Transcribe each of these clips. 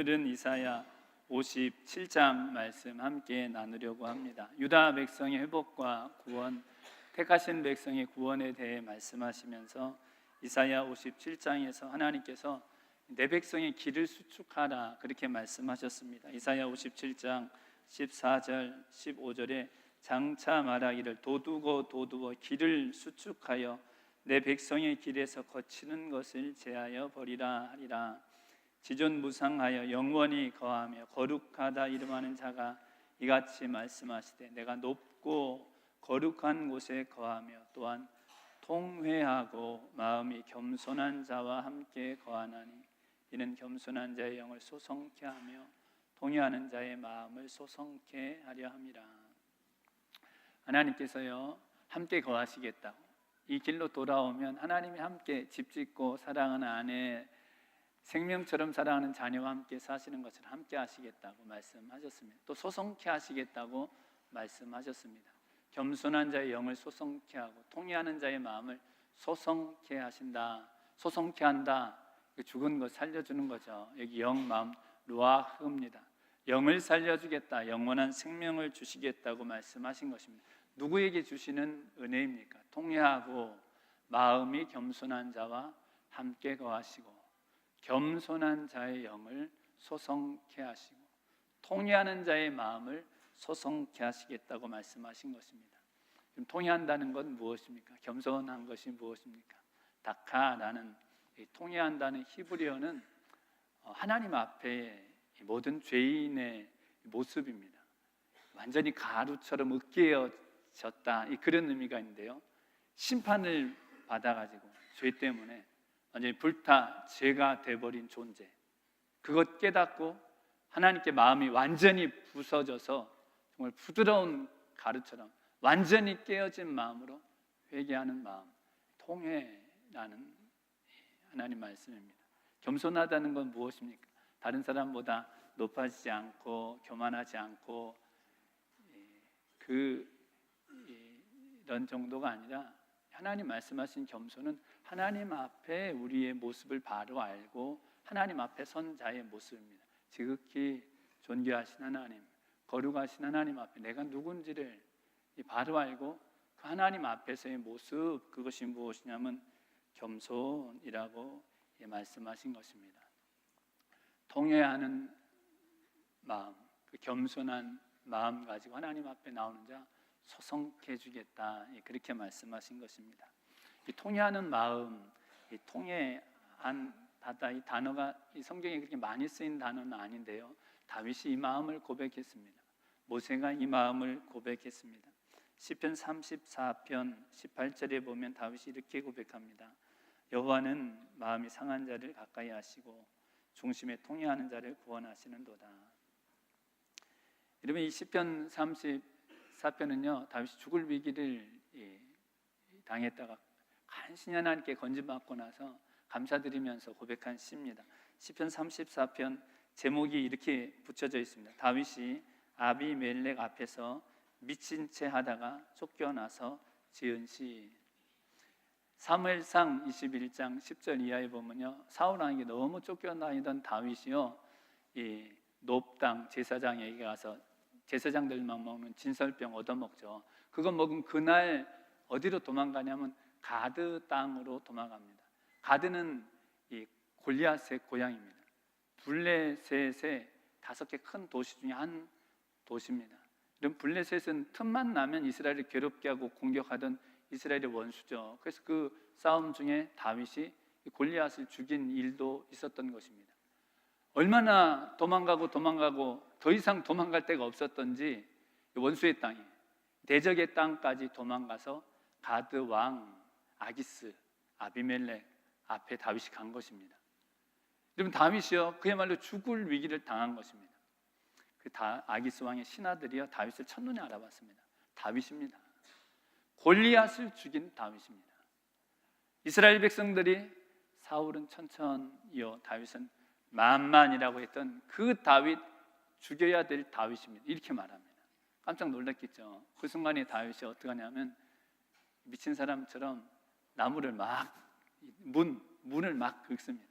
오늘은 이사야 57장 말씀 함께 나누려고 합니다. 유다 백성의 회복과 구원, 택하신 백성의 구원에 대해 말씀하시면서 이사야 57장에서 하나님께서 내 백성의 길을 수축하라 그렇게 말씀하셨습니다. 이사야 57장 14절 15절에 장차 말하기를 도두고 길을 수축하여 내 백성의 길에서 거치는 것을 제하여 버리라 하리라. 지존무상하여 영원히 거하며 거룩하다 이름하는 자가 이같이 말씀하시되 내가 높고 거룩한 곳에 거하며 또한 통회하고 마음이 겸손한 자와 함께 거하나니 이는 겸손한 자의 영을 소성케 하며 통회하는 자의 마음을 소성케 하려 함이라. 하나님께서요 함께 거하시겠다고, 이 길로 돌아오면 하나님이 함께 집짓고 사랑하는 아내, 생명처럼 사랑하는 자녀와 함께 사시는 것을 함께 하시겠다고 말씀하셨습니다. 또 소성케 하시겠다고 말씀하셨습니다. 겸손한 자의 영을 소성케 하고 통회하는 자의 마음을 소성케 하신다. 소성케 한다. 죽은 것 살려주는 거죠. 여기 영, 마음, 루아흐입니다. 영을 살려주겠다, 영원한 생명을 주시겠다고 말씀하신 것입니다. 누구에게 주시는 은혜입니까? 통회하고 마음이 겸손한 자와 함께 거하시고 겸손한 자의 영을 소성케 하시고 통회하는 자의 마음을 소성케 하시겠다고 말씀하신 것입니다. 그럼 통회한다는 건 무엇입니까? 겸손한 것이 무엇입니까? 다카라는 통회한다는 히브리어는 하나님 앞에 모든 죄인의 모습입니다. 완전히 가루처럼 으깨어졌다, 그런 의미가 있는데요, 심판을 받아가지고 죄 때문에 완전히 불타 죄가 돼버린 존재, 그것 깨닫고 하나님께 마음이 완전히 부서져서 정말 부드러운 가루처럼 완전히 깨어진 마음으로 회개하는 마음, 통회라는 하나님 말씀입니다. 겸손하다는 건 무엇입니까? 다른 사람보다 높아지지 않고 교만하지 않고 이런 정도가 아니라 하나님 말씀하신 겸손은 하나님 앞에 우리의 모습을 바로 알고 하나님 앞에 선 자의 모습입니다. 지극히 존귀하신 하나님, 거룩하신 하나님 앞에 내가 누군지를 바로 알고 그 하나님 앞에서의 모습, 그것이 무엇이냐면 겸손이라고 말씀하신 것입니다. 통회하는 마음, 그 겸손한 마음 가지고 하나님 앞에 나오는 자 소성케 해주겠다, 그렇게 말씀하신 것입니다. 이 통회하는 마음, 이 통회한 바다, 이 단어가 이 성경에 그렇게 많이 쓰인 단어는 아닌데요, 다윗이 이 마음을 고백했습니다. 모세가 이 마음을 고백했습니다. 시편 34편 18절에 보면 다윗이 이렇게 고백합니다. 여호와는 마음이 상한 자를 가까이 하시고 중심에 통회하는 자를 구원하시는도다. 여러분, 이 시편 34편은요 다윗이 죽을 위기를 당했다가 간신히 하나님께 건진받고 나서 감사드리면서 고백한 시입니다. 시편 34편 제목이 이렇게 붙여져 있습니다. 다윗이 아비멜렉 앞에서 미친 채 하다가 쫓겨나서 지은 시. 사무엘상 21장 10절 이하에 보면요, 사울왕에게 너무 쫓겨다니던 다윗이요, 이 놉당 제사장에게 가서 제사장들만 먹는 진설병 얻어먹죠. 그거 먹은 그날 어디로 도망가냐면 가드 땅으로 도망갑니다. 가드는 이 골리앗의 고향입니다. 블레셋의 5개 큰 도시 중에 한 도시입니다. 이런 블레셋은 틈만 나면 이스라엘을 괴롭게 하고 공격하던 이스라엘의 원수죠. 그래서 그 싸움 중에 다윗이 골리앗을 죽인 일도 있었던 것입니다. 얼마나 도망가고 더 이상 도망갈 데가 없었던지 원수의 땅에, 대적의 땅까지 도망가서 가드 왕 아기스, 아비멜렉 앞에 다윗이 간 것입니다. 여러분, 다윗이요 그야말로 죽을 위기를 당한 것입니다. 아기스 왕의 신하들이요 다윗을 첫눈에 알아봤습니다. 다윗입니다. 골리앗을 죽인 다윗입니다. 이스라엘 백성들이 사울은 천천히요 다윗은 만만이라고 했던 그 다윗, 죽여야 될 다윗입니다. 이렇게 말합니다. 깜짝 놀랐겠죠. 그 순간에 다윗이 어떻게 하냐면 미친 사람처럼 나무를 문을 막 긁습니다.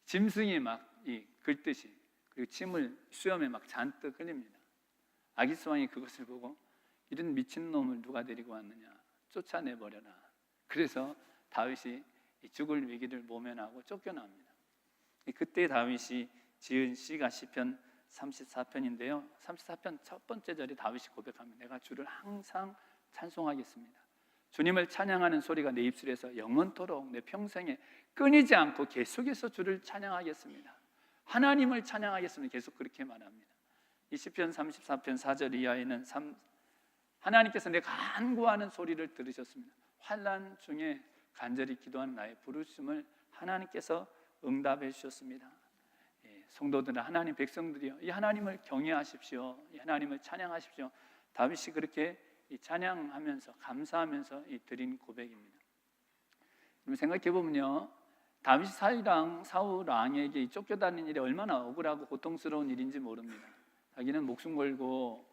짐승이 막 긁듯이 그리고 침을 수염에 막 잔뜩 흘립니다. 아기스 왕이 그것을 보고 이런 미친놈을 누가 데리고 왔느냐, 쫓아내버려라. 그래서 다윗이 죽을 위기를 모면하고 쫓겨납니다. 그때 다윗이 지은 시가 시편 34편인데요 34편 첫 번째 절에 다윗이 고백합니다. 내가 주를 항상 찬송하겠습니다. 주님을 찬양하는 소리가 내 입술에서 영원토록 내 평생에 끊이지 않고 계속해서 주를 찬양하겠습니다. 하나님을 찬양하겠습니다. 계속 그렇게 말합니다. 이 시편 34편 4절 이하에는 하나님께서 내 간구하는 소리를 들으셨습니다. 환난 중에 간절히 기도하는 나의 부르심을 하나님께서 응답해 주셨습니다. 성도들은 하나님 백성들이요, 이 하나님을 경외하십시오. 이 하나님을 찬양하십시오. 다윗이 그렇게 찬양하면서 감사하면서 드린 고백입니다. 생각해 보면요, 다윗이 사울 왕에게 쫓겨다니는 일이 얼마나 억울하고 고통스러운 일인지 모릅니다. 자기는 목숨 걸고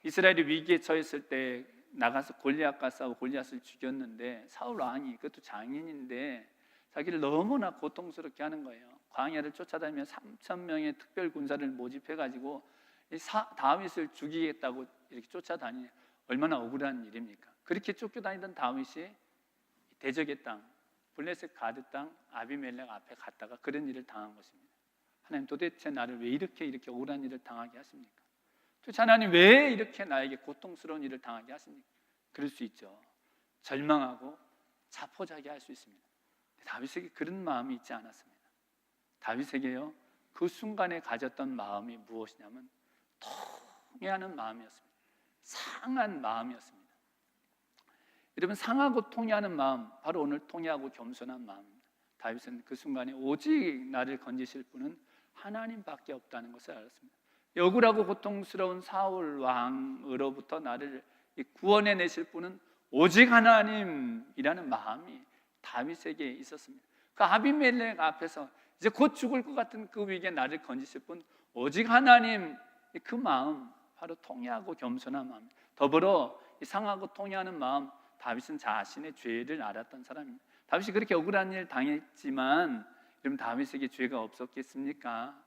이스라엘이 위기에 처했을 때 나가서 골리앗과 싸워 골리앗을 죽였는데 사울 왕이, 그것도 장인인데 자기를 너무나 고통스럽게 하는 거예요. 광야를 쫓아다니며 3,000명의 특별 군사를 모집해가지고 다윗을 죽이겠다고 이렇게 쫓아다니냐, 얼마나 억울한 일입니까? 그렇게 쫓겨다니던 다윗이 대적의 땅, 블레셋 가드 땅 아비멜렉 앞에 갔다가 그런 일을 당한 것입니다. 하나님, 도대체 나를 왜 이렇게 억울한 일을 당하게 하십니까? 도대체 하나님 왜 이렇게 나에게 고통스러운 일을 당하게 하십니까? 그럴 수 있죠. 절망하고 자포자기 할 수 있습니다. 다윗에게 그런 마음이 있지 않았습니다. 다윗에게요, 그 순간에 가졌던 마음이 무엇이냐면 통회하는 마음이었습니다. 상한 마음이었습니다. 여러분, 상하고 통회하는 마음, 바로 오늘 통회하고 겸손한 마음입니다. 다윗은 그 순간에 오직 나를 건지실 분은 하나님밖에 없다는 것을 알았습니다. 억울하고 고통스러운 사울 왕으로부터 나를 구원해내실 분은 오직 하나님이라는 마음이 다윗에게 있었습니다. 그 아비멜렉 앞에서 이제 곧 죽을 것 같은 그 위기에 나를 건지실 분 오직 하나님, 그 마음, 바로 통회하고 겸손한 마음. 더불어 이 상하고 통회하는 마음, 다윗은 자신의 죄를 알았던 사람입니다. 다윗이 그렇게 억울한 일 당했지만 여러분, 다윗에게 죄가 없었겠습니까?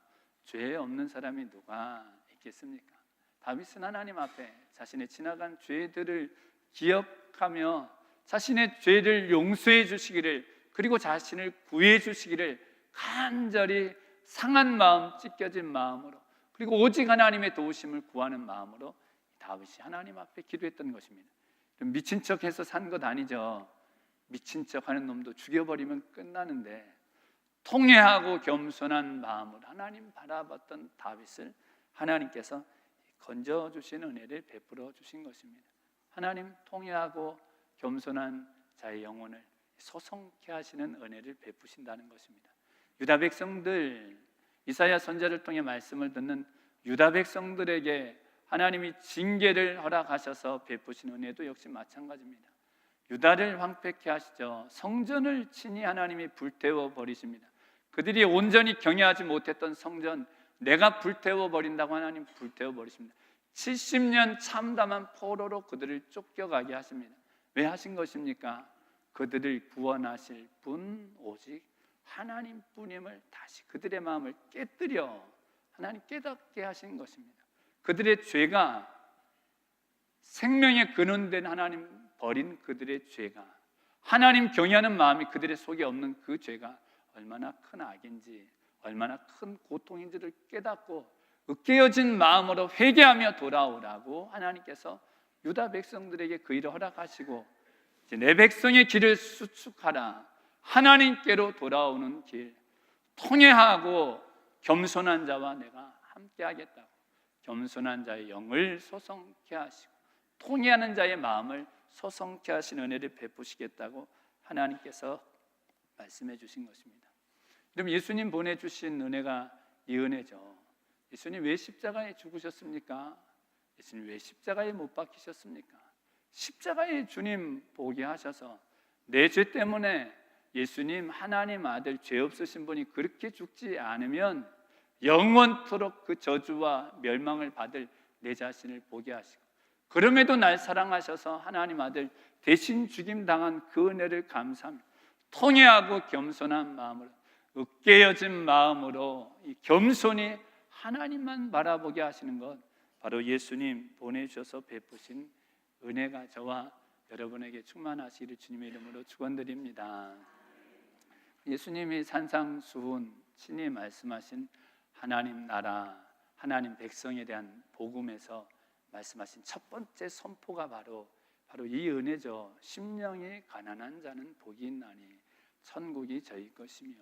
죄 없는 사람이 누가 있겠습니까? 다윗은 하나님 앞에 자신의 지나간 죄들을 기억하며 자신의 죄를 용서해 주시기를, 그리고 자신을 구해 주시기를 간절히 상한 마음, 찢겨진 마음으로, 그리고 오직 하나님의 도우심을 구하는 마음으로 다윗이 하나님 앞에 기도했던 것입니다. 미친 척해서 산 것 아니죠. 미친 척하는 놈도 죽여버리면 끝나는데 통회하고 겸손한 마음으로 하나님 바라봤던 다윗을 하나님께서 건져주신 은혜를 베풀어 주신 것입니다. 하나님, 통회하고 겸손한 자의 영혼을 소성케 하시는 은혜를 베푸신다는 것입니다. 유다 백성들, 이사야 선지자를 통해 말씀을 듣는 유다 백성들에게 하나님이 징계를 허락하셔서 베푸신 은혜도 역시 마찬가지입니다. 유다를 황폐케 하시죠. 성전을 친히 하나님이 불태워 버리십니다. 그들이 온전히 경외하지 못했던 성전, 내가 불태워 버린다고 하나님 불태워 버리십니다. 70년 참담한 포로로 그들을 쫓겨가게 하십니다. 왜 하신 것입니까? 그들을 구원하실 분 오직 하나님뿐임을 다시 그들의 마음을 깨뜨려 하나님 깨닫게 하신 것입니다. 그들의 죄가, 생명의 근원된 하나님 버린 그들의 죄가, 하나님 경외하는 마음이 그들의 속에 없는 그 죄가 얼마나 큰 악인지, 얼마나 큰 고통인지를 깨닫고 깨어진 마음으로 회개하며 돌아오라고 하나님께서 유다 백성들에게 그 일을 허락하시고, 이제 내 백성의 길을 수축하라, 하나님께로 돌아오는 길, 통회하고 겸손한 자와 내가 함께 하겠다고, 겸손한 자의 영을 소성케 하시고 통회하는 자의 마음을 소성케 하신 은혜를 베푸시겠다고 하나님께서 말씀해 주신 것입니다. 그럼 예수님 보내주신 은혜가 이 은혜죠. 예수님 왜 십자가에 죽으셨습니까? 예수님 왜 십자가에 못 박히셨습니까? 십자가에 주님 보게 하셔서 내 죄 때문에 예수님 하나님 아들, 죄 없으신 분이 그렇게 죽지 않으면 영원토록 그 저주와 멸망을 받을 내 자신을 보게 하시고, 그럼에도 날 사랑하셔서 하나님 아들 대신 죽임 당한 그 은혜를 감사하며 통회하고 겸손한 마음으로, 깨어진 마음으로 이 겸손히 하나님만 바라보게 하시는 것, 바로 예수님 보내주셔서 베푸신 은혜가 저와 여러분에게 충만하시기를 주님의 이름으로 축원드립니다. 예수님이 산상수훈 친히 말씀하신 하나님 나라, 하나님 백성에 대한 복음에서 말씀하신 첫 번째 선포가 바로 이 은혜죠. 심령이 가난한 자는 복이 있나니 천국이 저희 것이며,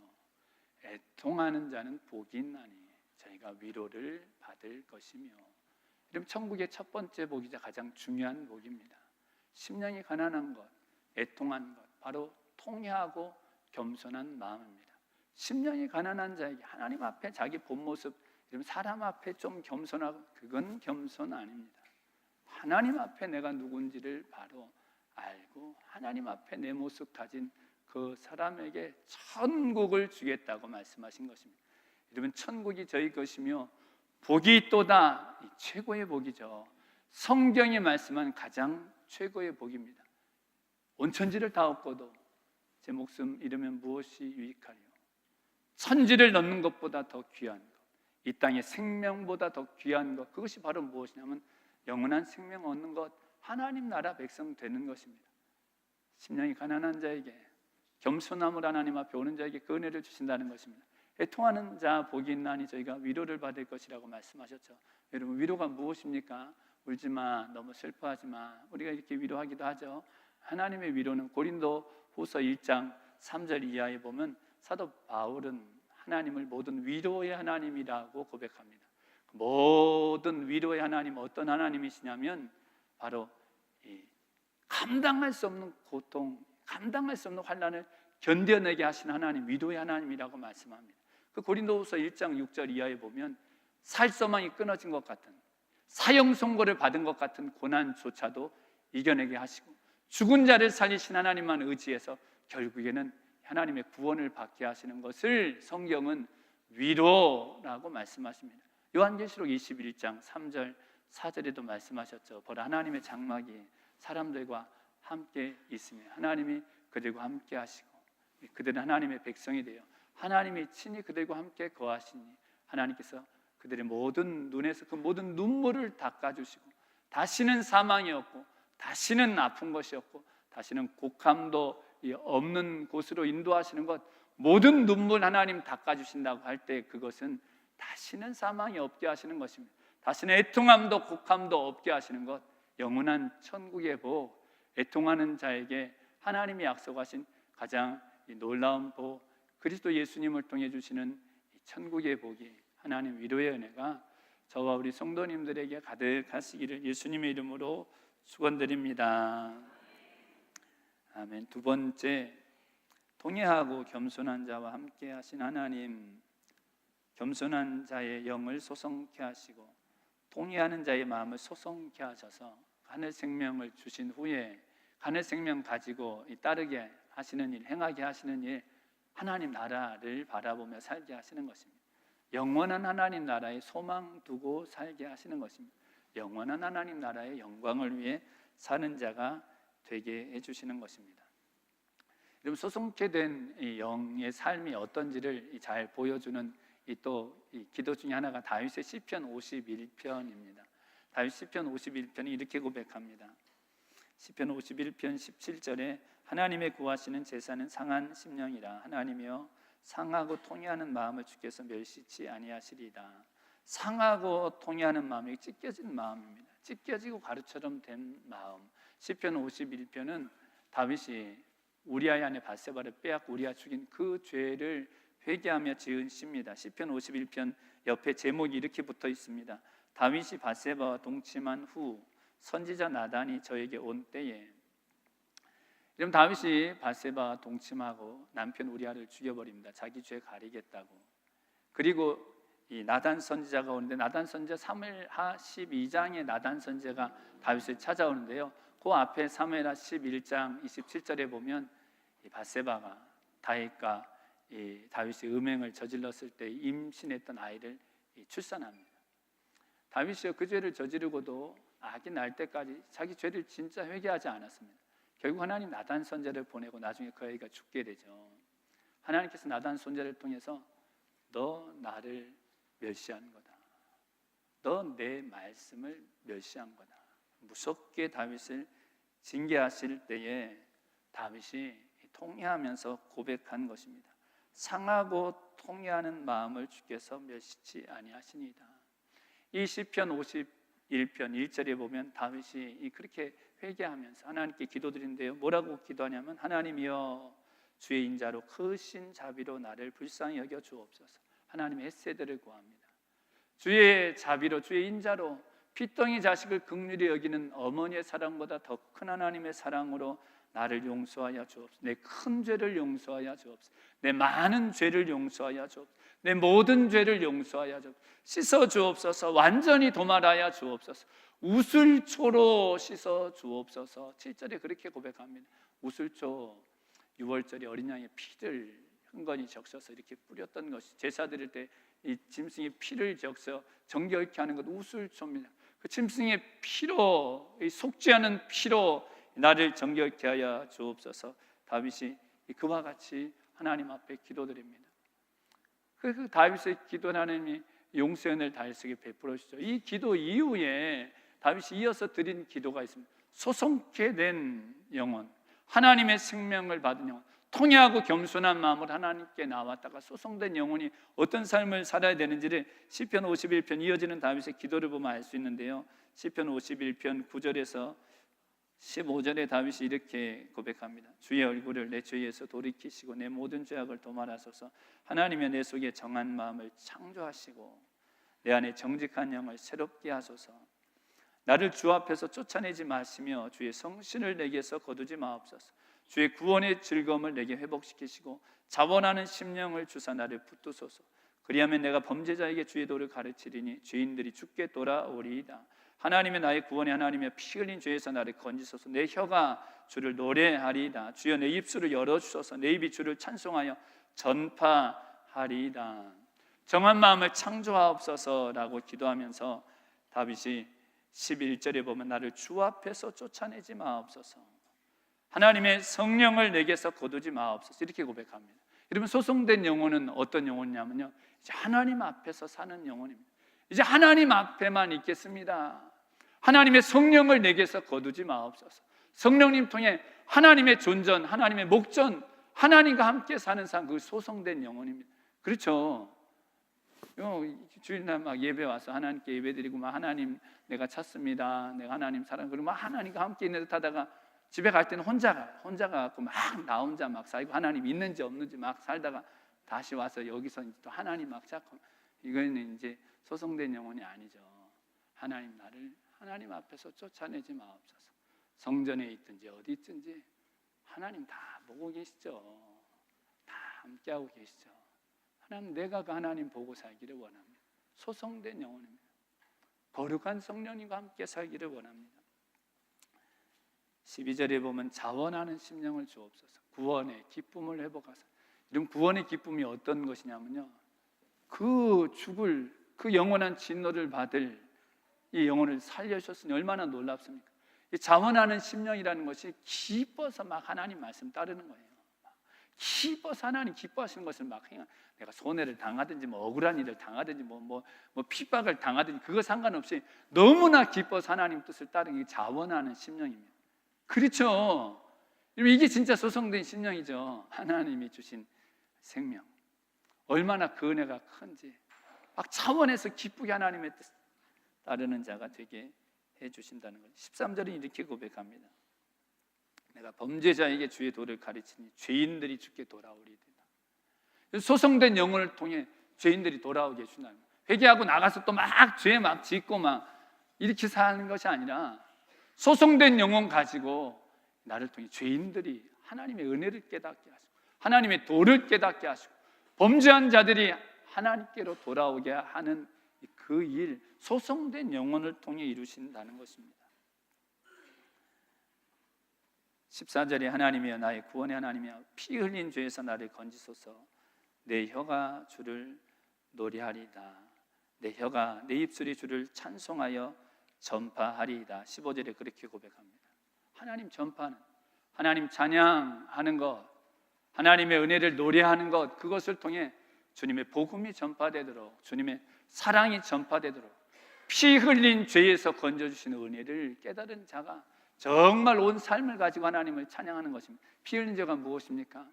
애통하는 자는 복이 있나니 저희가 위로를 받을 것이며. 이러면 천국의 첫 번째 복이자 가장 중요한 복입니다. 심령이 가난한 것, 애통한 것, 바로 통회하고 겸손한 마음입니다. 심령이 가난한 자에게 하나님 앞에 자기 본 모습, 사람 앞에 좀 겸손하고, 그건 겸손 아닙니다. 하나님 앞에 내가 누군지를 바로 알고 하나님 앞에 내 모습 가진 그 사람에게 천국을 주겠다고 말씀하신 것입니다. 여러분, 천국이 저희 것이며 복이 있도다, 최고의 복이죠. 성경이 말씀한 가장 최고의 복입니다. 온 천지를 다 얻고도 제 목숨 잃으면 무엇이 유익하리요? 천지를 넣는 것보다 더 귀한 것, 이 땅의 생명보다 더 귀한 것, 그것이 바로 무엇이냐면 영원한 생명 얻는 것, 하나님 나라 백성 되는 것입니다. 심령이 가난한 자에게, 겸손함을 하나님 앞에 오는 자에게 그 은혜를 주신다는 것입니다. 애통하는 자 복이 있나니 저희가 위로를 받을 것이라고 말씀하셨죠. 여러분, 위로가 무엇입니까? 울지 마, 너무 슬퍼하지 마. 우리가 이렇게 위로하기도 하죠. 하나님의 위로는 고린도후서 1장 3절 이하에 보면 사도 바울은 하나님을 모든 위로의 하나님이라고 고백합니다. 모든 위로의 하나님, 어떤 하나님이시냐면 바로 이 감당할 수 없는 고통, 감당할 수 없는 환난을 견뎌내게 하신 하나님, 위로의 하나님이라고 말씀합니다. 그 고린도후서 1장 6절 이하에 보면 살소망이 끊어진 것 같은, 사형 선고를 받은 것 같은 고난조차도 이겨내게 하시고, 죽은 자를 살리신 하나님만 의지해서 결국에는 하나님의 구원을 받게 하시는 것을 성경은 위로라고 말씀하십니다. 요한계시록 21장 3절 4절에도 말씀하셨죠. 보라, 하나님의 장막이 사람들과 함께 있으며 하나님이 그들과 함께 하시고 그들은 하나님의 백성이 되어 하나님이 친히 그들과 함께 거하시니 하나님께서 그들의 모든 눈에서 그 모든 눈물을 닦아주시고, 다시는 사망이 없고 다시는 아픈 것이 없고 다시는 곡함도 없는 곳으로 인도하시는 것, 모든 눈물 하나님 닦아주신다고 할 때 그것은 다시는 사망이 없게 하시는 것입니다. 다시는 애통함도 곡함도 없게 하시는 것, 영원한 천국의 복, 애통하는 자에게 하나님이 약속하신 가장 놀라운 복, 그리스도 예수님을 통해 주시는 천국의 복이, 하나님 위로의 은혜가 저와 우리 성도님들에게 가득하시기를 예수님의 이름으로 축원드립니다. 아멘. 두 번째, 통회하고 겸손한 자와 함께 하신 하나님, 겸손한 자의 영을 소성케 하시고 통회하는 자의 마음을 소성케 하셔서 하늘 생명을 주신 후에 하늘 생명 가지고 따르게 하시는 일, 행하게 하시는 일, 하나님 나라를 바라보며 살게 하시는 것입니다. 영원한 하나님 나라에 소망 두고 살게 하시는 것입니다. 영원한 하나님 나라의 영광을 위해 사는 자가 되게 해주시는 것입니다. 여러분, 소성케 된 이 영의 삶이 어떤지를 잘 보여주는 이 기도 중에 하나가 다윗의 시편 51편입니다. 다윗 시편 51편이 이렇게 고백합니다. 시편 51편 17절에 하나님의 구하시는 제사는 상한 심령이라, 하나님이여 상하고 통회하는 마음을 주께서 멸시치 아니하시리이다. 상하고 통회하는 마음이 찢겨진 마음입니다. 찢겨지고 가루처럼 된 마음. 시편 51편은 다윗이 우리아의 아내 밧세바를 빼앗고 우리아 죽인 그 죄를 회개하며 지은 시입니다. 시편 51편 옆에 제목이 이렇게 붙어 있습니다. 다윗이 밧세바와 동침한 후 선지자 나단이 저에게 온 때에. 그럼 다윗이 밧세바와 동침하고 남편 우리아를 죽여버립니다. 자기 죄 가리겠다고. 그리고 이 나단 선지자가 오는데, 나단 선지자 사무엘하 12장에 나단 선지자가 다윗을 찾아오는데요, 그 앞에 사무엘하 11장 27절에 보면 이 밧세바가 다윗과 이 다윗이 음행을 저질렀을 때 임신했던 아이를 출산합니다. 다윗이 그 죄를 저지르고도 아기 날 때까지 자기 죄를 진짜 회개하지 않았습니다. 결국 하나님 나단 선지자를 보내고 나중에 그 아이가 죽게 되죠. 하나님께서 나단 선지자를 통해서 너 나를 멸시한 거다, 너 내 말씀을 멸시한 거다. 무섭게 다윗을 징계하실 때에 다윗이 통회하면서 고백한 것입니다. 상하고 통회하는 마음을 주께서 멸시치 아니하시니이다. 이 시편 51편 1절에 보면 다윗이 그렇게 회개하면서 하나님께 기도드린대요. 뭐라고 기도하냐면 하나님이여 주의 인자로 크신 자비로 나를 불쌍히 여겨 주옵소서. 하나님의 헤세드를 구합니다. 주의 자비로 주의 인자로 피덩이 자식을 긍휼히 여기는 어머니의 사랑보다 더 큰 하나님의 사랑으로 나를 용서하여 주옵소서. 내 큰 죄를 용서하여 주옵소서. 내 많은 죄를 용서하여 주옵소서. 내 모든 죄를 용서하여 주옵소서. 씻어 주옵소서. 완전히 도말하여 주옵소서. 우슬초로 씻어 주옵소서. 7절에 그렇게 고백합니다. 우슬초 6월절에 어린 양의 피를 흥건히 적셔서 이렇게 뿌렸던 것이 제사 드릴 때 이 짐승의 피를 적셔 정결케 하는 것 우슬초입니다. 그 짐승의 피로, 이 속지 않은 피로 나를 정결케 하여 주옵소서. 다윗이 그와 같이 하나님 앞에 기도드립니다. 그 다윗의 기도는 하나님이 용서의 은혜를 다윗에게 베풀어 주죠. 이 기도 이후에 다윗이 이어서 드린 기도가 있습니다. 소송케 된 영혼, 하나님의 생명을 받은 영혼, 통회하고 겸손한 마음으로 하나님께 나왔다가 소송된 영혼이 어떤 삶을 살아야 되는지를 시편 51편 이어지는 다윗의 기도를 보면 알 수 있는데요. 시편 51편 9절에서 15절에 다윗이 이렇게 고백합니다. 주의 얼굴을 내 죄에서 돌이키시고 내 모든 죄악을 도말하소서. 하나님의 내 속에 정한 마음을 창조하시고 내 안에 정직한 영을 새롭게 하소서. 나를 주 앞에서 쫓아내지 마시며 주의 성신을 내게서 거두지 마옵소서. 주의 구원의 즐거움을 내게 회복시키시고 자원하는 심령을 주사 나를 붙드소서. 그리하면 내가 범죄자에게 주의 도를 가르치리니 죄인들이 주께 돌아오리이다. 하나님의 나의 구원의 하나님의 피 흘린 죄에서 나를 건지소서. 내 혀가 주를 노래하리이다. 주여 내 입술을 열어주소서. 내 입이 주를 찬송하여 전파하리이다. 정한 마음을 창조하옵소서라고 기도하면서 다윗이 11절에 보면 나를 주 앞에서 쫓아내지 마옵소서. 하나님의 성령을 내게서 거두지 마옵소서. 이렇게 고백합니다. 여러분 소송된 영혼은 어떤 영혼이냐면요, 이제 하나님 앞에서 사는 영혼입니다. 이제 하나님 앞에만 있겠습니다. 하나님의 성령을 내게서 거두지 마옵소서. 성령님 통해 하나님의 존전, 하나님의 목전, 하나님과 함께 사는 삶, 그 소송된 영혼입니다. 그렇죠? 주일날 막 예배 와서 하나님께 예배드리고 막 하나님 내가 찾습니다. 내가 하나님 사랑, 그리고 막 하나님과 함께 있는 듯 하다가 집에 갈 때는 혼자 갖고 막 나 혼자 막 살고 하나님 있는지 없는지 막 살다가 다시 와서 여기서 또 하나님 막 찾고, 이거는 이제 소송된 영혼이 아니죠. 하나님 나를 하나님 앞에서 쫓아내지 마옵소서. 성전에 있든지 어디 있든지 하나님 다 보고 계시죠. 다 함께하고 계시죠. 하나님, 내가 그 하나님 보고 살기를 원합니다. 소송된 영혼입니다. 거룩한 성령님과 함께 살기를 원합니다. 12절에 보면 자원하는 심령을 주옵소서. 구원의 기쁨을 회복하소서. 이런 구원의 기쁨이 어떤 것이냐면요, 그 죽을 그 영원한 진노를 받을 이 영혼을 살려주셨으니 얼마나 놀랍습니까? 이 자원하는 심령이라는 것이 기뻐서 막 하나님 말씀 따르는 거예요. 기뻐서 하나님 기뻐하시는 것을 막 행한, 내가 손해를 당하든지 뭐 억울한 일을 당하든지 뭐 핍박을 당하든지 그거 상관없이 너무나 기뻐서 하나님 뜻을 따르는 게 자원하는 심령입니다. 그렇죠? 이게 진짜 소송된 심령이죠. 하나님이 주신 생명, 얼마나 그 은혜가 큰지 막 차원에서 기쁘게 하나님의 뜻 따르는 자가 되게 해주신다는 거죠. 13절은 이렇게 고백합니다. 내가 범죄자에게 주의 도를 가르치니 죄인들이 주께 돌아오리이다. 소송된 영혼을 통해 죄인들이 돌아오게 해준다는 거예요. 회개하고 나가서 또 막 죄 막 짓고 막 이렇게 사는 것이 아니라 소송된 영혼 가지고 나를 통해 죄인들이 하나님의 은혜를 깨닫게 하시고 하나님의 도를 깨닫게 하시고 범죄한 자들이 하나님께로 돌아오게 하는 그 일, 소송된 영혼을 통해 이루신다는 것입니다. 14절에 하나님이여 나의 구원의 하나님이여 피 흘린 죄에서 나를 건지소서. 내 혀가 주를 노래하리이다. 내 혀가 내 입술이 주를 찬송하여 전파하리이다. 15절에 그렇게 고백합니다. 하나님 전파하는, 하나님 찬양하는 것, 하나님의 은혜를 노래하는 것, 그것을 통해 주님의 복음이 전파되도록, 주님의 사랑이 전파되도록, 피 흘린 죄에서 건져주시는 은혜를 깨달은 자가 정말 온 삶을 가지고 하나님을 찬양하는 것입니다. 피 흘린 죄가 무엇입니까?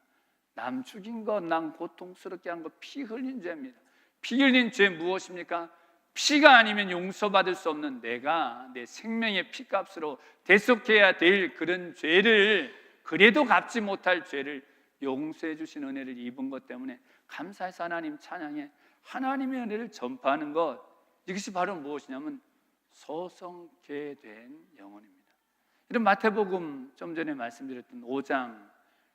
남 죽인 것, 남 고통스럽게 한 것, 피 흘린 죄입니다. 피 흘린 죄 무엇입니까? 피가 아니면 용서받을 수 없는 내가 내 생명의 피값으로 대속해야 될 그런 죄를, 그래도 갚지 못할 죄를 용서해 주신 은혜를 입은 것 때문에 감사해서 하나님 찬양해 하나님의 은혜를 전파하는 것, 이것이 바로 무엇이냐면 소성케 된 영혼입니다. 이런 마태복음 좀 전에 말씀드렸던 5장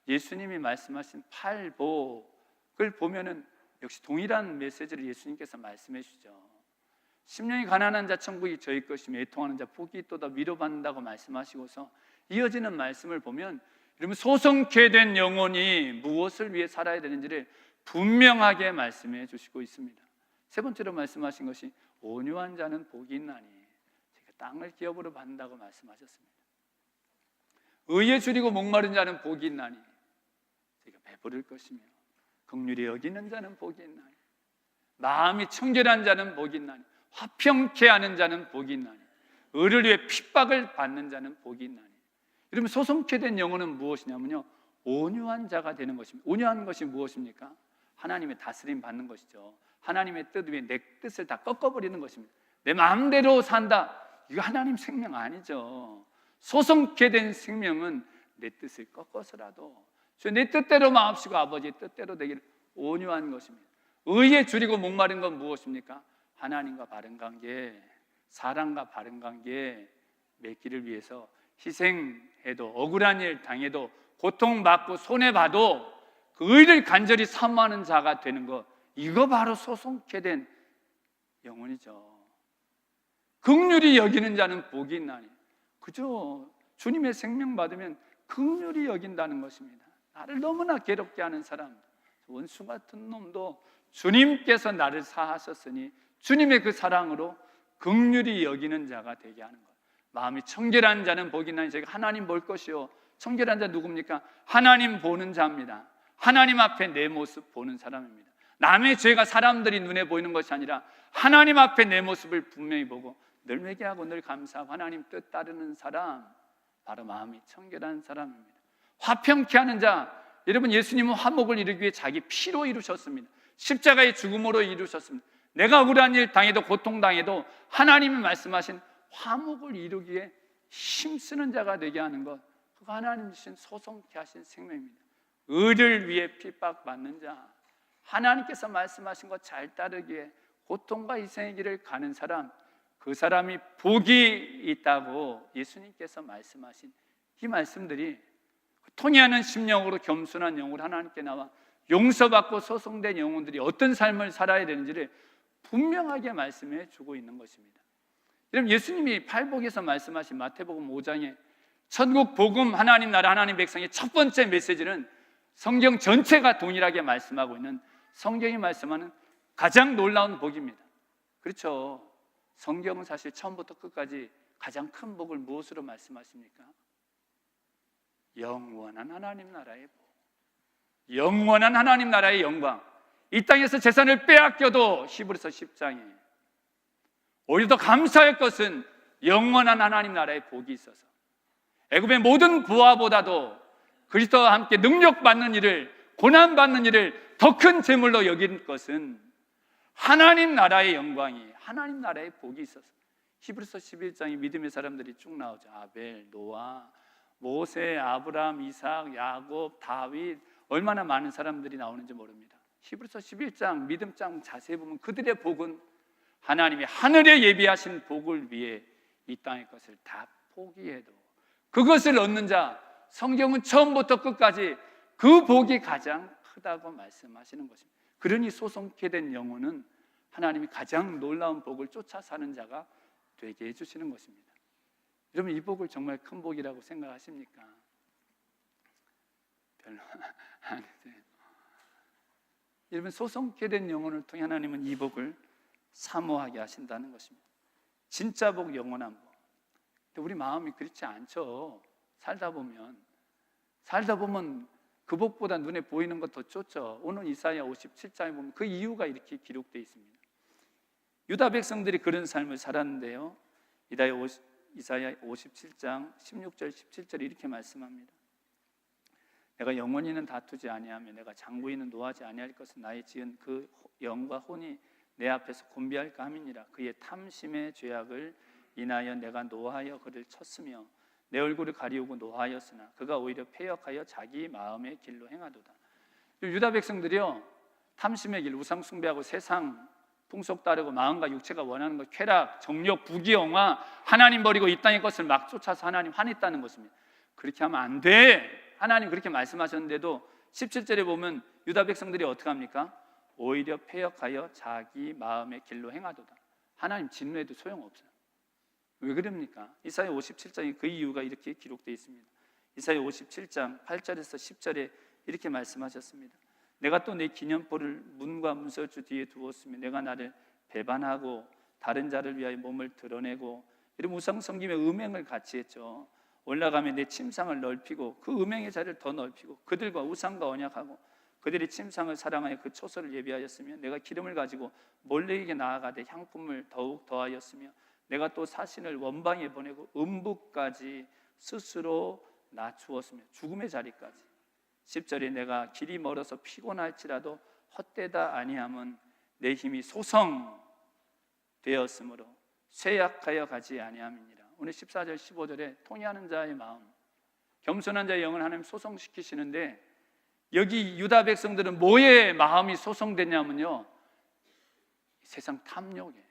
예수님이 말씀하신 팔복을 보면은 역시 동일한 메시지를 예수님께서 말씀해 주시죠. 심령이 가난한 자 천국이 저희 것이며 애통하는 자 복이 있도다 위로받는다고 말씀하시고서 이어지는 말씀을 보면 여러분 소성케 된 영혼이 무엇을 위해 살아야 되는지를 분명하게 말씀해 주시고 있습니다. 세 번째로 말씀하신 것이 온유한 자는 복이 있나니 제가 땅을 기업으로 받는다고 말씀하셨습니다. 의에 줄이고 목마른 자는 복이 있나니 제가 배부를 것이며 긍휼히 여기는 자는 복이 있나니 마음이 청결한 자는 복이 있나니 화평케 하는 자는 복이 있나니 의를 위해 핍박을 받는 자는 복이 있나니. 여러분 소성케 된 영혼은 무엇이냐면요 온유한 자가 되는 것입니다. 온유한 것이 무엇입니까? 하나님의 다스림 받는 것이죠. 하나님의 뜻 위에 내 뜻을 다 꺾어버리는 것입니다. 내 마음대로 산다, 이거 하나님 생명 아니죠. 소성케 된 생명은 내 뜻을 꺾어서라도 내 뜻대로 마옵시고 아버지의 뜻대로 되기를 온유한 것입니다. 의에 줄이고 목마른 건 무엇입니까? 하나님과 바른 관계, 사랑과 바른 관계 맺기를 위해서 희생해도 억울한 일 당해도 고통받고 손해봐도 그 의를 간절히 사모하는 자가 되는 것, 이거 바로 소성케 된 영혼이죠. 긍휼히 여기는 자는 복이 있나니. 그죠? 주님의 생명 받으면 긍휼히 여긴다는 것입니다. 나를 너무나 괴롭게 하는 사람, 원수 같은 놈도 주님께서 나를 사하셨으니 주님의 그 사랑으로 긍휼히 여기는 자가 되게 하는 것. 마음이 청결한 자는 복이 있나니 제가 하나님 볼 것이요. 청결한 자 누굽니까? 하나님 보는 자입니다. 하나님 앞에 내 모습 보는 사람입니다. 남의 죄가 사람들이 눈에 보이는 것이 아니라 하나님 앞에 내 모습을 분명히 보고 늘 회개하고 늘 감사하고 하나님 뜻 따르는 사람, 바로 마음이 청결한 사람입니다. 화평케 하는 자, 여러분 예수님은 화목을 이루기 위해 자기 피로 이루셨습니다. 십자가의 죽음으로 이루셨습니다. 내가 억울한 일 당해도 고통당해도 하나님이 말씀하신 화목을 이루기 위해 힘쓰는 자가 되게 하는 것, 그거 하나님 주신 소성케 하신 생명입니다. 의를 위해 핍박받는 자, 하나님께서 말씀하신 것 잘 따르기에 고통과 희생의 길을 가는 사람, 그 사람이 복이 있다고 예수님께서 말씀하신 이 말씀들이 통회하는 심령으로 겸손한 영으로 하나님께 나와 용서받고 소송된 영혼들이 어떤 삶을 살아야 되는지를 분명하게 말씀해 주고 있는 것입니다. 여러분 예수님이 팔복에서 말씀하신 마태복음 5장에 천국 복음 하나님 나라 하나님 백성의 첫 번째 메시지는 성경 전체가 동일하게 말씀하고 있는 성경이 말씀하는 가장 놀라운 복입니다. 그렇죠? 성경은 사실 처음부터 끝까지 가장 큰 복을 무엇으로 말씀하십니까? 영원한 하나님 나라의 복, 영원한 하나님 나라의 영광. 이 땅에서 재산을 빼앗겨도 히브리서 10장에 오히려 더 감사할 것은 영원한 하나님 나라의 복이 있어서 애굽의 모든 부하보다도 그리스도와 함께 능력받는 일을, 고난받는 일을 더 큰 재물로 여긴 것은 하나님 나라의 영광이, 하나님 나라의 복이 있어서. 히브리서 11장에 믿음의 사람들이 쭉 나오죠. 아벨, 노아, 모세, 아브라함, 이삭, 야곱, 다윗, 얼마나 많은 사람들이 나오는지 모릅니다. 히브리서 11장 믿음장 자세히 보면 그들의 복은 하나님이 하늘에 예비하신 복을 위해 이 땅의 것을 다 포기해도 그것을 얻는 자, 성경은 처음부터 끝까지 그 복이 가장 크다고 말씀하시는 것입니다. 그러니 소성케 된 영혼은 하나님이 가장 놀라운 복을 쫓아 사는 자가 되게 해주시는 것입니다. 여러분 이 복을 정말 큰 복이라고 생각하십니까? 별로 아니세요. 여러분 소성케 된 영혼을 통해 하나님은 이 복을 사모하게 하신다는 것입니다. 진짜 복, 영원한 복. 근데 우리 마음이 그렇지 않죠. 살다 보면 그 복보다 눈에 보이는 것 더 쫓죠. 오늘 이사야 57장에 보면 그 이유가 이렇게 기록되어 있습니다. 유다 백성들이 그런 삶을 살았는데요. 이사야 57장 16절 17절 이렇게 말씀합니다. 내가 영원히는 다투지 아니하며 내가 장구인은 노하지 아니할 것은 나의 지은 그 영과 혼이 내 앞에서 곤비할까 함이니라. 그의 탐심의 죄악을 인하여 내가 노하여 그를 쳤으며 내 얼굴을 가리우고 노하였으나 그가 오히려 패역하여 자기 마음의 길로 행하도다. 유다 백성들이요, 탐심의 길, 우상 숭배하고 세상 풍속 따르고 마음과 육체가 원하는 것, 쾌락, 정욕, 부귀영화, 하나님 버리고 이 땅의 것을 막 쫓아서 하나님 화냈다는 것입니다. 그렇게 하면 안 돼. 하나님 그렇게 말씀하셨는데도 17절에 보면 유다 백성들이 어떻게 합니까? 오히려 패역하여 자기 마음의 길로 행하도다. 하나님 진노해도 소용없어요. 왜 그럽니까? 이사야 57장에 그 이유가 이렇게 기록되어 있습니다. 이사야 57장 8절에서 10절에 이렇게 말씀하셨습니다. 내가 또 내 기념포를 문과 문설주 뒤에 두었으며 내가 나를 배반하고 다른 자를 위하여 몸을 드러내고 이런 우상 섬김의 음행을 같이 했죠. 올라가며 내 침상을 넓히고 그 음행의 자리를 더 넓히고 그들과 우상과 언약하고 그들이 침상을 사랑하여 그 초소를 예비하였으며 내가 기름을 가지고 몰래에게 나아가되 향품을 더욱 더하였으며 내가 또 사신을 원방에 보내고 음부까지 스스로 낮추었으며 죽음의 자리까지. 10절에 내가 길이 멀어서 피곤할지라도 헛되다 아니함은 내 힘이 소성되었으므로 쇠약하여 가지 아니함이니라. 오늘 14절 15절에 통회하는 자의 마음, 겸손한 자의 영을 하나님 소성시키시는데 여기 유다 백성들은 뭐에 마음이 소성됐냐면요, 세상 탐욕에,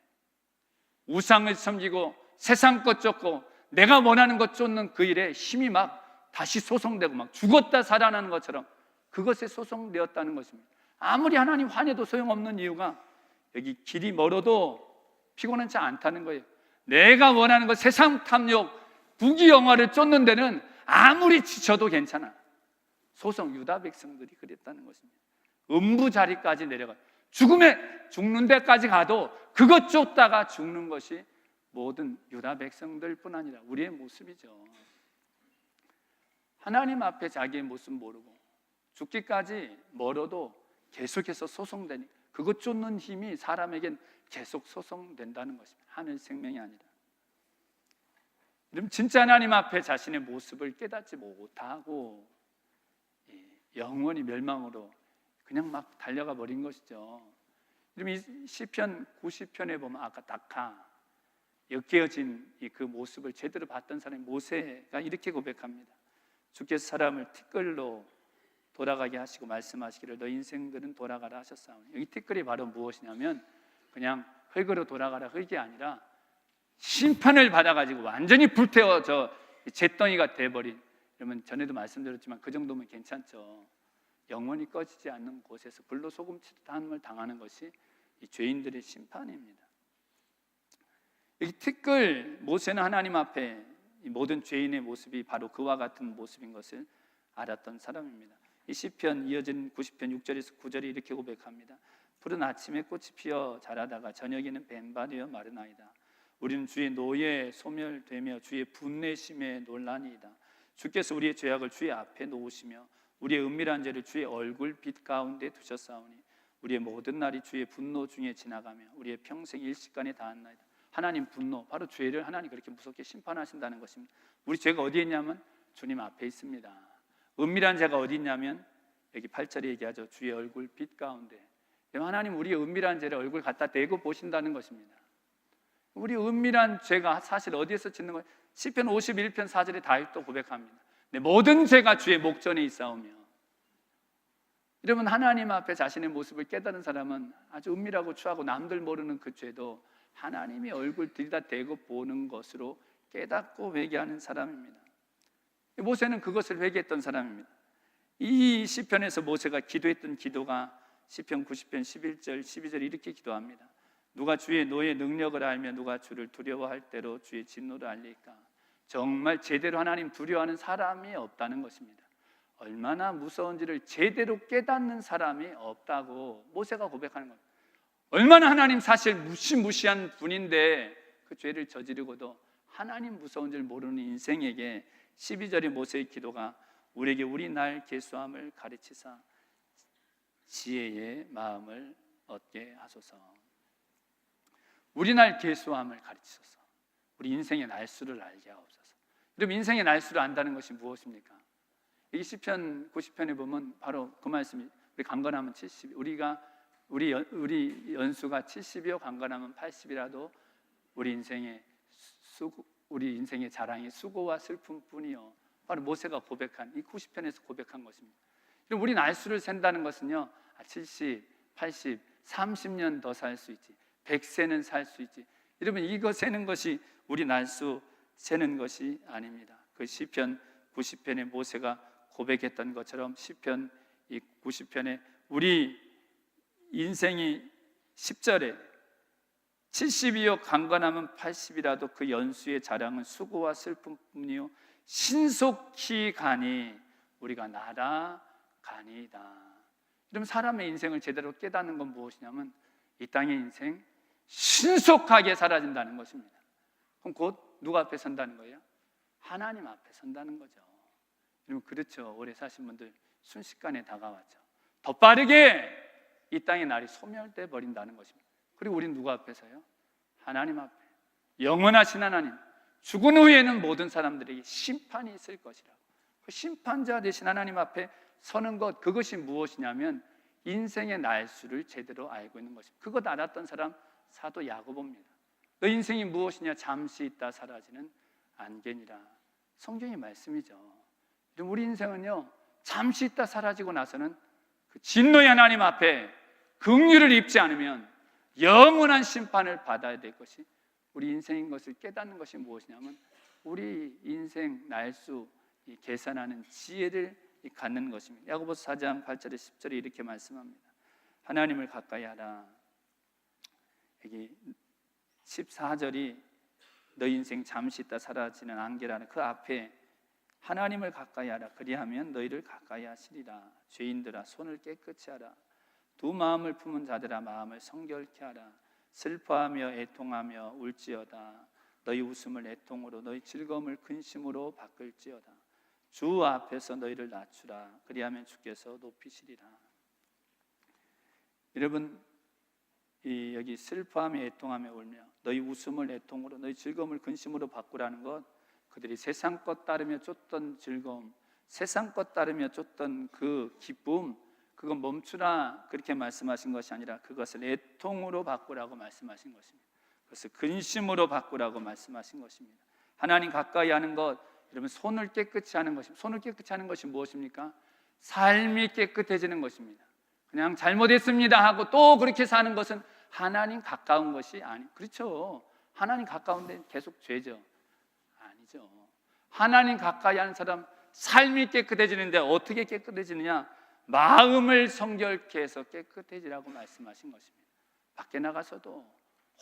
우상을 섬기고 세상 것 쫓고 내가 원하는 것 쫓는 그 일에 힘이 막 다시 소성되고 막 죽었다 살아나는 것처럼 그것에 소성되었다는 것입니다. 아무리 하나님 화내도 소용없는 이유가 여기 길이 멀어도 피곤하지 않다는 거예요. 내가 원하는 것, 세상 탐욕, 부귀영화를 쫓는 데는 아무리 지쳐도 괜찮아. 소성 유다 백성들이 그랬다는 것입니다. 음부 자리까지 내려가 죽는 데까지 가도 그것 쫓다가 죽는 것이 모든 유다 백성들뿐 아니라 우리의 모습이죠. 하나님 앞에 자기의 모습 모르고 죽기까지 멀어도 계속해서 소송되니 그것 쫓는 힘이 사람에겐 계속 소송된다는 것입니다. 하늘 생명이 아니라. 그럼 진짜 하나님 앞에 자신의 모습을 깨닫지 못하고 영원히 멸망으로 그냥 막 달려가 버린 것이죠. 그럼 이 시편 90편에 보면 아까 낙하, 엮여진 그 모습을 제대로 봤던 사람이 모세가 이렇게 고백합니다. 주께서 사람을 티끌로 돌아가게 하시고 말씀하시기를 너 인생들은 돌아가라 하셨사오니. 여기 티끌이 바로 무엇이냐면 그냥 흙으로 돌아가라 흙이 아니라 심판을 받아가지고 완전히 불태워져 잿더미가 돼버린. 그러면 전에도 말씀드렸지만 그 정도면 괜찮죠. 영원히 꺼지지 않는 곳에서 불로 소금치듯 함을 당하는 것이 이 죄인들의 심판입니다. 이 티끌, 모세는 하나님 앞에 이 모든 죄인의 모습이 바로 그와 같은 모습인 것을 알았던 사람입니다. 이 시편 이어진 90편 6절에서 9절이 이렇게 고백합니다. 푸른 아침에 꽃이 피어 자라다가 저녁에는 뱀바되어 마르나이다. 우리는 주의 노에 소멸되며 주의 분내심에 놀라니이다. 주께서 우리의 죄악을 주의 앞에 놓으시며 우리의 은밀한 죄를 주의 얼굴 빛 가운데 두셨사오니 우리의 모든 날이 주의 분노 중에 지나가며 우리의 평생 일시간에 닿았나이다. 하나님 분노, 바로 죄를 하나님 그렇게 무섭게 심판하신다는 것입니다. 우리 죄가 어디에 있냐면 주님 앞에 있습니다. 은밀한 죄가 어디 있냐면 여기 8절에 얘기하죠. 주의 얼굴 빛 가운데. 하나님 우리의 은밀한 죄를 얼굴 갖다 대고 보신다는 것입니다. 우리 은밀한 죄가 사실 어디에서 짓는 거예요? 시편 51편 4절에 다윗도 고백합니다. 내 모든 죄가 주의 목전에 있사오며. 여러분 하나님 앞에 자신의 모습을 깨달은 사람은 아주 은밀하고 추하고 남들 모르는 그 죄도 하나님의 얼굴 들이다 대고 보는 것으로 깨닫고 회개하는 사람입니다. 모세는 그것을 회개했던 사람입니다. 이 시편에서 모세가 기도했던 기도가 시편 90편 11절 12절 이렇게 기도합니다. 누가 주의 노의 능력을 알며 누가 주를 두려워할 대로 주의 진노를 알릴까. 정말 제대로 하나님 두려워하는 사람이 없다는 것입니다. 얼마나 무서운지를 제대로 깨닫는 사람이 없다고 모세가 고백하는 겁니다. 얼마나 하나님 사실 무시무시한 분인데 그 죄를 저지르고도 하나님 무서운 줄 모르는 인생에게 12절의 모세의 기도가 우리에게 우리 날 계수함을 가르치사 지혜의 마음을 얻게 하소서. 우리 날 계수함을 가르치소서. 우리 인생의 날수를 알게 하옵소서. 여러분, 인생의 날수를 안다는 것이 무엇입니까? 이 시편 90편에 보면 바로 그 말씀이, 우리 강건하면 70, 우리 연수가 70이요 강건하면 80이라도 우리 인생의 자랑이 수고와 슬픔뿐이요. 바로 모세가 고백한, 이 90편에서 고백한 것입니다. 우리 날수를 센다는 것은요, 70, 80, 30년 더 살 수 있지, 100세는 살 수 있지. 여러분, 이거 세는 것이 우리 날수 세는 것이 아닙니다. 그 시편 90편에 모세가 고백했던 것처럼 시편 90편에 우리 인생이 10절에 70이요 강건하면 80이라도 그 연수의 자랑은 수고와 슬픔뿐이요 신속히 가니 우리가 날아가니이다. 그럼 사람의 인생을 제대로 깨닫는 건 무엇이냐면 이 땅의 인생 신속하게 사라진다는 것입니다. 그럼 곧 누가 앞에 선다는 거예요? 하나님 앞에 선다는 거죠. 여러분, 그렇죠. 오래 사신 분들 순식간에 다가왔죠. 더 빠르게 이 땅의 날이 소멸돼 버린다는 것입니다. 그리고 우리는 누구 앞에서요? 하나님 앞에. 영원하신 하나님, 죽은 후에는 모든 사람들에게 심판이 있을 것이라고. 그 심판자 되신 하나님 앞에 서는 것, 그것이 무엇이냐면 인생의 날수를 제대로 알고 있는 것입니다. 그것 알았던 사람 사도 야고보입니다. 너 인생이 무엇이냐? 잠시 있다 사라지는 안개니라. 성경의 말씀이죠. 우리 인생은요, 잠시 있다 사라지고 나서는 그 진노의 하나님 앞에 긍휼을 입지 않으면 영원한 심판을 받아야 될 것이 우리 인생인 것을 깨닫는 것이 무엇이냐면 우리 인생 날수 계산하는 지혜를 갖는 것입니다. 야고보서 4장 8절에 10절에 이렇게 말씀합니다. 하나님을 가까이 하라. 여기 14절이 너 인생 잠시 있다 사라지는 안개라는 그 앞에 하나님을 가까이 하라. 그리하면 너희를 가까이 하시리라. 죄인들아 손을 깨끗이 하라. 두 마음을 품은 자들아 마음을 성결케 하라. 슬퍼하며 애통하며 울지어다. 너희 웃음을 애통으로 너희 즐거움을 근심으로 바꿀지어다. 주 앞에서 너희를 낮추라. 그리하면 주께서 높이시리라. 여러분, 여기 슬퍼하며 애통하며 울며 너희 웃음을 애통으로 너희 즐거움을 근심으로 바꾸라는 것, 그들이 세상 것 따르며 쫓던 즐거움, 세상 것 따르며 쫓던 그 기쁨, 그건 멈추라 그렇게 말씀하신 것이 아니라 그것을 애통으로 바꾸라고 말씀하신 것입니다. 그것을 근심으로 바꾸라고 말씀하신 것입니다. 하나님 가까이 하는 것, 여러분, 손을 깨끗이 하는 것입니다. 손을 깨끗이 하는 것이 무엇입니까? 삶이 깨끗해지는 것입니다. 그냥 잘못했습니다 하고 또 그렇게 사는 것은 하나님 가까운 것이 아니. 그렇죠. 하나님 가까운데 계속 죄죠. 아니죠. 하나님 가까이 하는 사람 삶이 깨끗해지는데 어떻게 깨끗해지느냐? 마음을 성결케 해서 깨끗해지라고 말씀하신 것입니다. 밖에 나가서도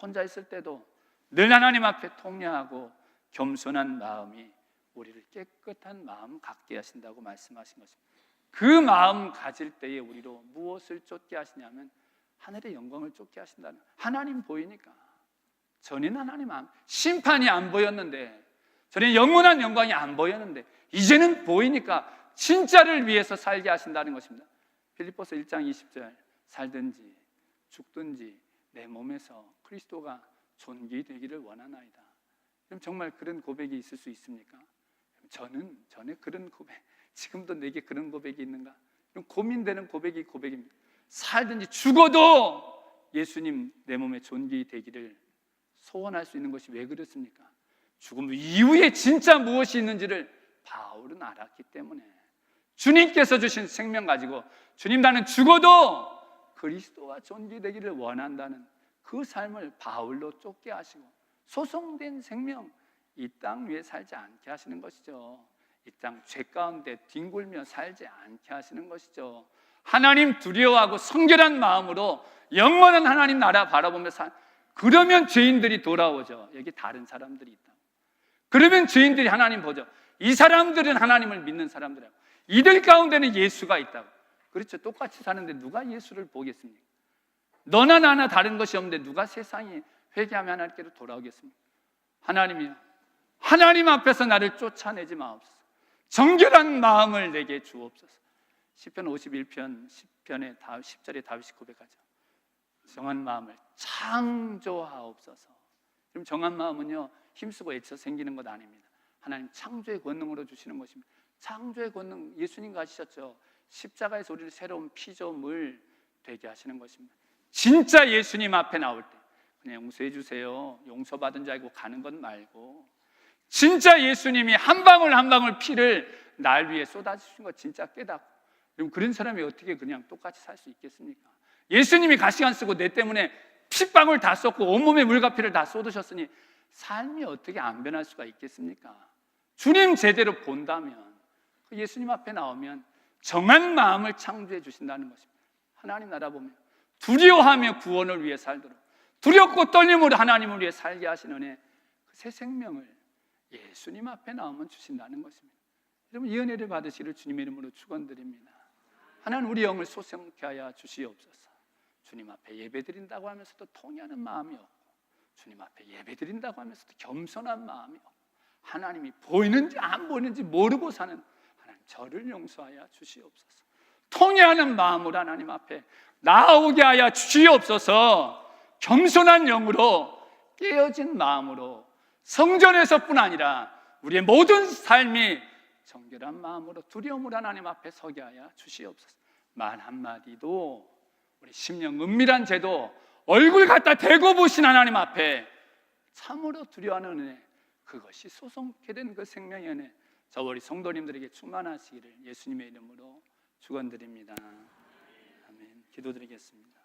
혼자 있을 때도 늘 하나님 앞에 통회하고 겸손한 마음이 우리를 깨끗한 마음 갖게 하신다고 말씀하신 것입니다. 그 마음 가질 때에 우리로 무엇을 쫓게 하시냐면 하늘의 영광을 쫓게 하신다는, 하나님 보이니까. 전에는 하나님 심판이 안 보였는데, 전에는 영원한 영광이 안 보였는데 이제는 보이니까 진짜를 위해서 살게 하신다는 것입니다. 빌립보서 1장 20절, 살든지 죽든지 내 몸에서 그리스도가 존귀되기를 원하나이다. 그럼 정말 그런 고백이 있을 수 있습니까? 전에 그런 고백, 지금도 내게 그런 고백이 있는가? 그럼 고민되는 고백이 고백입니다. 살든지 죽어도 예수님 내 몸에 존귀되기를 소원할 수 있는 것이 왜 그렇습니까? 죽음 이후에 진짜 무엇이 있는지를 바울은 알았기 때문에, 주님께서 주신 생명 가지고 주님 나는 죽어도 그리스도와 존귀되기를 원한다는 그 삶을 바울로 쫓게 하시고 소송된 생명 이 땅 위에 살지 않게 하시는 것이죠. 이 땅 죄 가운데 뒹굴며 살지 않게 하시는 것이죠. 하나님 두려워하고 성결한 마음으로 영원한 하나님 나라 바라보며 그러면 죄인들이 돌아오죠. 여기 다른 사람들이 있다. 그러면 죄인들이 하나님 보죠. 이 사람들은 하나님을 믿는 사람들이고 이들 가운데는 예수가 있다고. 그렇죠. 똑같이 사는데 누가 예수를 보겠습니까? 너나 나나 다른 것이 없는데 누가 세상에 회개하며 하나님께로 돌아오겠습니까? 하나님이요, 하나님 앞에서 나를 쫓아내지 마옵소서. 정결한 마음을 내게 주옵소서. 시편 51편 10편에 10절에 다윗이 고백하죠. 정한 마음을 창조하옵소서. 그럼 정한 마음은요, 힘쓰고 애써 생기는 것 아닙니다. 하나님 창조의 권능으로 주시는 것입니다. 창조의 권능, 예수님 가지셨죠. 십자가에서 우리를 새로운 피조물 되게 하시는 것입니다. 진짜 예수님 앞에 나올 때 그냥 용서해 주세요, 용서받은 줄 알고 가는 것 말고, 진짜 예수님이 한 방울 한 방울 피를 날 위해 쏟아주신 것 진짜 깨닫고, 그럼 그런 사람이 어떻게 그냥 똑같이 살 수 있겠습니까? 예수님이 가시관 쓰고 내 때문에 핏방울 다 쏟고 온몸에 물과 피를 다 쏟으셨으니 삶이 어떻게 안 변할 수가 있겠습니까? 주님 제대로 본다면, 예수님 앞에 나오면 정한 마음을 창조해 주신다는 것입니다. 하나님 나라 보면 두려워하며 구원을 위해 살도록, 두렵고 떨림으로 하나님을 위해 살게 하시는 그 새 생명을 예수님 앞에 나오면 주신다는 것입니다. 여러분, 이 은혜를 받으시기를 주님의 이름으로 축원드립니다. 하나님 우리 영을 소생케 하여 주시옵소서. 주님 앞에 예배드린다고 하면서도 통회하는 마음이 없고, 주님 앞에 예배드린다고 하면서도 겸손한 마음이 없고, 하나님이 보이는지 안 보이는지 모르고 사는 하나님, 저를 용서하여 주시옵소서. 통회하는 마음으로 하나님 앞에 나오게 하여 주시옵소서. 겸손한 영으로, 깨어진 마음으로 성전에서뿐 아니라 우리의 모든 삶이 정결한 마음으로 두려움으로 하나님 앞에 서게 하여 주시옵소서. 말 한마디도, 우리 심령 은밀한 죄도 얼굴 갖다 대고 보신 하나님 앞에 참으로 두려워하는 은혜, 그것이 소송케 된 그 생명의 은혜, 저 우리 성도님들에게 충만하시기를 예수님의 이름으로 축원드립니다. 아멘. 기도드리겠습니다.